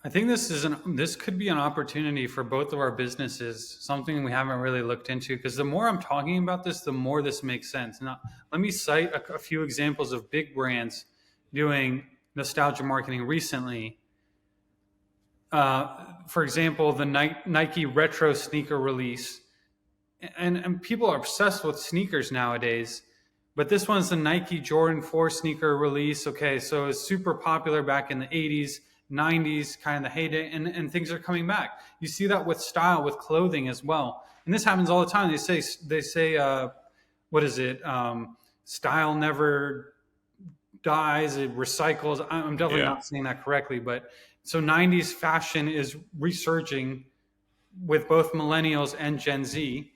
I think this could be an opportunity for both of our businesses, something we haven't really looked into. Because the more I'm talking about this, the more this makes sense. Now, let me cite a few examples of big brands doing nostalgia marketing recently. For example, the Nike retro sneaker release, and people are obsessed with sneakers nowadays. But this one's the Nike Jordan 4 sneaker release. Okay, so it's super popular back in the 80s, 90s, kind of the heyday, and things are coming back. You see that with style, with clothing as well. And this happens all the time. They say, what is it? Style never dies, it recycles. I'm definitely Yeah. not saying that correctly, but so 90s fashion is resurging with both millennials and Gen Z.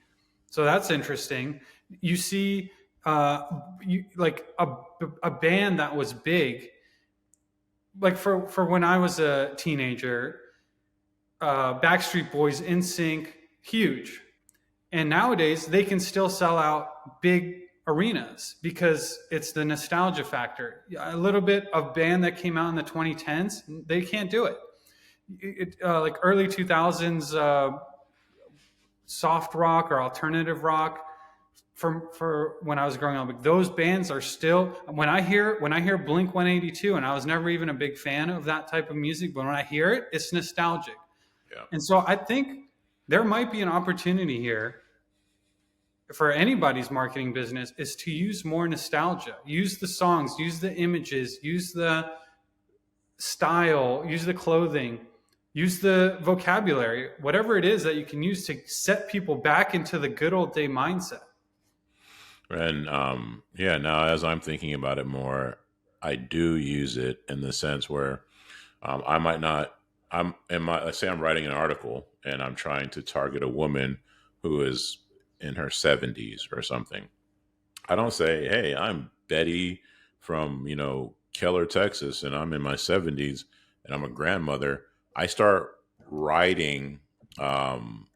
So that's interesting. You see, like a band that was big, like for when I was a teenager, Backstreet Boys, NSYNC, huge. And nowadays they can still sell out big arenas because it's the nostalgia factor. A little bit of band that came out in the 2010s, they can't do it. Like early 2000s soft rock or alternative rock for when I was growing up. Those bands are still when I hear Blink 182, and I was never even a big fan of that type of music, but when I hear it, it's nostalgic. Yeah. And so I think there might be an opportunity here for anybody's marketing business is to use more nostalgia. Use the songs, use the images, use the style, use the clothing, use the vocabulary, whatever it is that you can use to set people back into the good old day mindset. And yeah, now as I'm thinking about it more, I do use it in the sense where I might not. I'm in my. Let's say I'm writing an article and I'm trying to target a woman who is in her 70s or something. I don't say, "Hey, I'm Betty from Keller, Texas, and I'm in my 70s and I'm a grandmother." I start writing um,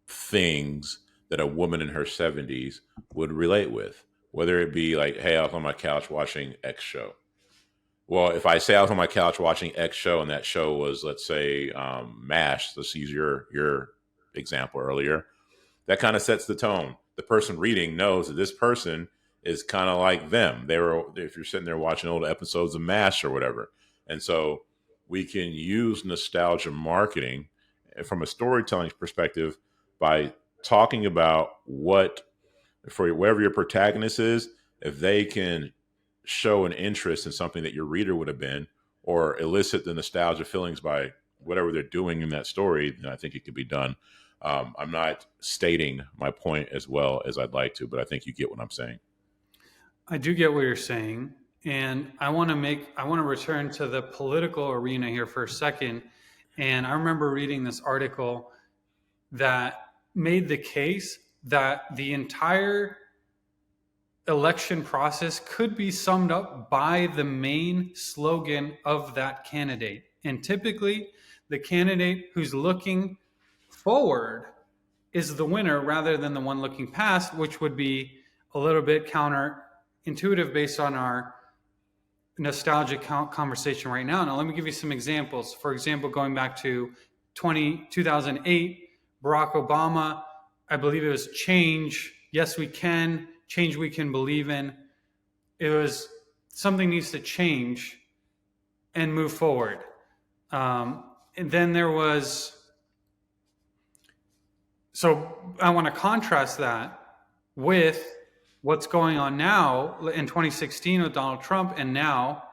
things that a woman in her 70s would relate with, whether it be like, "Hey, I was on my couch watching X show." Well, if I say I was on my couch watching X show and that show was, let's say, MASH, let's use your example earlier, that kind of sets the tone. The person reading knows that this person is kind of like them. They were, if you're sitting there watching old episodes of MASH or whatever. And so we can use nostalgia marketing from a storytelling perspective by talking about what, for wherever your protagonist is, if they can show an interest in something that your reader would have been, or elicit the nostalgia feelings by whatever they're doing in that story, then I think it could be done. I'm not stating my point as well as I'd like to, but I think you get what I'm saying. I do get what you're saying. And I want to return to the political arena here for a second. And I remember reading this article that made the case that the entire election process could be summed up by the main slogan of that candidate. And typically, the candidate who's looking forward is the winner rather than the one looking past, which would be a little bit counterintuitive based on our nostalgic conversation right now. Now, let me give you some examples. For example, going back to 2008, Barack Obama, I believe it was change. Yes, we can. Change we can believe in. It was something needs to change and move forward. And then there was, so I want to contrast that with what's going on now in 2016 with Donald Trump and now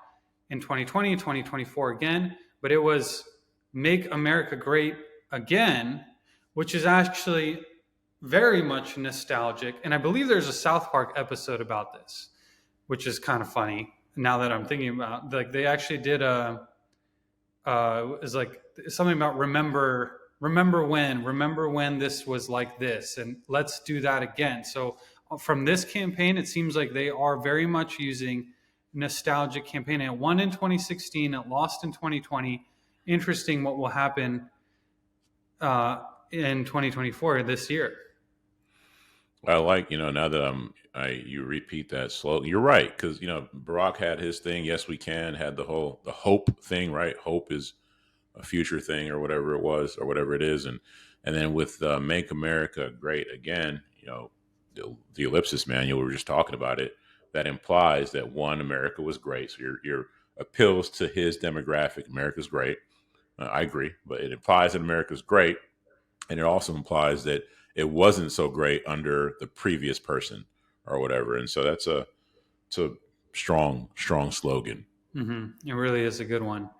in 2020, 2024 again. But it was Make America Great Again, which is actually very much nostalgic. And I believe there's a South Park episode about this, which is kind of funny now that I'm thinking about. Like they actually did is like something about remember when this was like this, and let's do that again. So from this campaign, it seems like they are very much using nostalgic campaign. It won in 2016, it lost in 2020. Interesting what will happen in 2024 this year. I like, now that you repeat that slowly. You're right, because Barack had his thing. Yes, we can had the hope thing, right? Hope is a future thing or whatever it was or whatever it is, and then with Make America Great Again, the ellipsis manual, we were just talking about it, that implies that one, America was great. So your appeals to his demographic, America's great. I agree, but it implies that America's great, and it also implies that it wasn't so great under the previous person or whatever. And so it's a strong slogan. It really is a good one.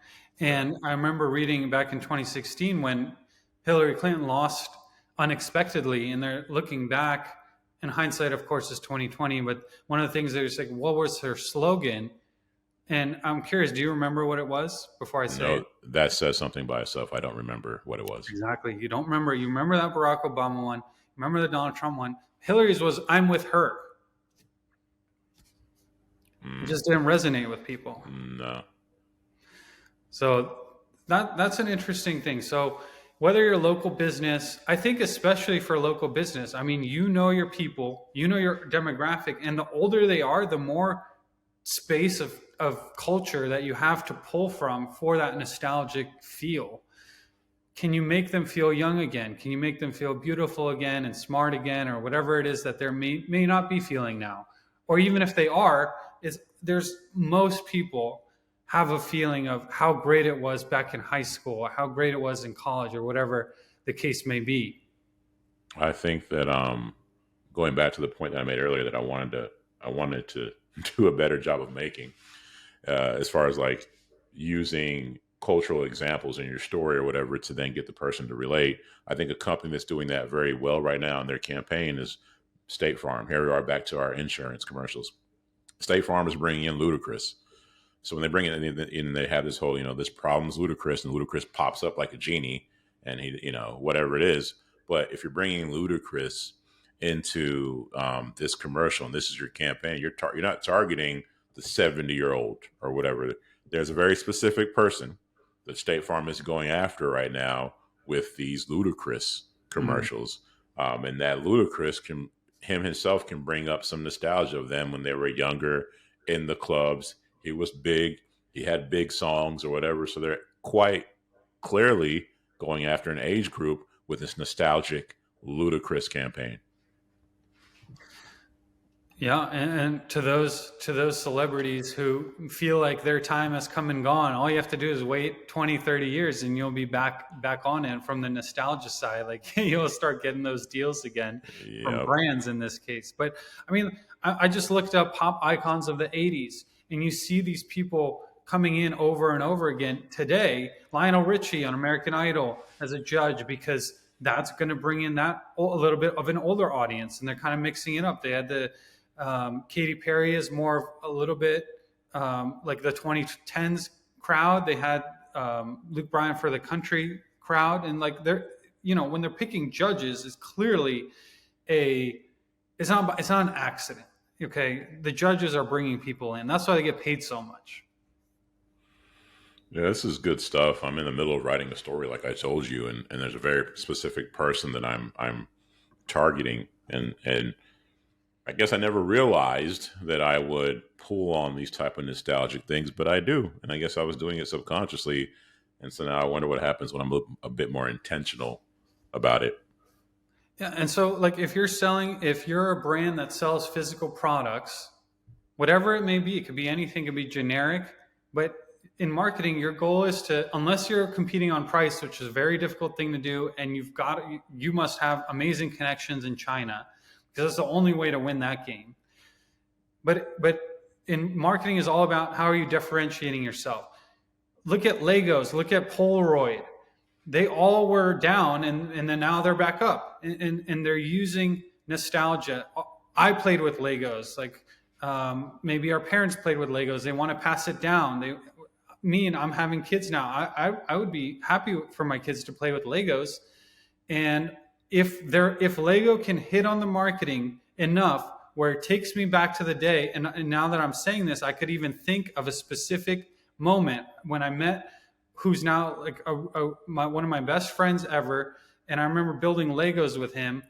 And I remember reading back in 2016 when Hillary Clinton lost unexpectedly, and they're looking back. In hindsight, of course, is 2020. But one of the things they were like, what was her slogan? And I'm curious, do you remember what it was before I say it? No, that says something by itself. I don't remember what it was. Exactly. You don't remember. You remember that Barack Obama one. Remember the Donald Trump one. Hillary's was "I'm with her." It Mm, just didn't resonate with people. no. So that's an interesting thing. So whether you're a local business, I think especially for local business, I mean, you know your people, you know your demographic, and the older they are, the more space of culture that you have to pull from for that nostalgic feel. Can you make them feel young again? Can you make them feel beautiful again and smart again, or whatever it is that they may not be feeling now? Or even if they are, is there's most people have a feeling of how great it was back in high school, or how great it was in college, or whatever the case may be. I think that going back to the point that I made earlier, that I wanted to do a better job of making, as far as like using cultural examples in your story or whatever to then get the person to relate. I think a company that's doing that very well right now in their campaign is State Farm. Here we are back to our insurance commercials. State Farm is bringing in Ludacris. So when they bring it in, they have this whole, this problem's Ludacris, and Ludacris pops up like a genie, and he, whatever it is. But if you're bringing Ludacris into this commercial, and this is your campaign, you're not targeting the 70-year-old or whatever. There's a very specific person that State Farm is going after right now with these Ludacris Mhm. commercials, and that Ludacris him himself can bring up some nostalgia of them when they were younger in the clubs. He was big. He had big songs or whatever. So they're quite clearly going after an age group with this nostalgic Ludacris campaign. Yeah, and to those celebrities who feel like their time has come and gone, all you have to do is wait 20, 30 years and you'll be back on it from the nostalgia side. Like you'll start getting those deals again from Yep. brands in this case. But I mean, I just looked up pop icons of the 80s, and you see these people coming in over and over again today. Lionel Richie on American Idol as a judge, because that's going to bring in that a little bit of an older audience, and they're kind of mixing it up. They had the Katy Perry is more of a little bit like the 2010s crowd. They had Luke Bryan for the country crowd, and like they're when they're picking judges, is clearly a it's not an accident. Okay, the judges are bringing people in. That's why they get paid so much. Yeah, this is good stuff. I'm in the middle of writing a story, like I told you, and there's a very specific person that I'm targeting, and I guess I never realized that I would pull on these type of nostalgic things, but I do, and I guess I was doing it subconsciously, and so now I wonder what happens when I'm a bit more intentional about it. Yeah, and so like if you're a brand that sells physical products, whatever it may be, it could be anything, it could be generic, but in marketing, your goal is to, unless you're competing on price, which is a very difficult thing to do, and you must have amazing connections in China, because that's the only way to win that game. But in marketing is all about how are you differentiating yourself. Look at Legos, look at Polaroid. They all were down, and then now they're back up, and they're using nostalgia. I played with Legos, like maybe our parents played with Legos. They want to pass it down. And I'm having kids now. I would be happy for my kids to play with Legos, and if Lego can hit on the marketing enough where it takes me back to the day, and now that I'm saying this, I could even think of a specific moment when I met who's now like one of my best friends ever, and I remember building Legos with him.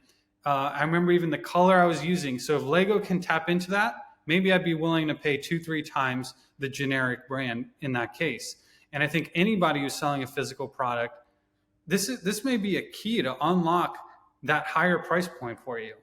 I remember even the color I was using. So if Lego can tap into that, maybe I'd be willing to pay 2, 3 times the generic brand in that case. And I think anybody who's selling a physical product, this may be a key to unlock that higher price point for you.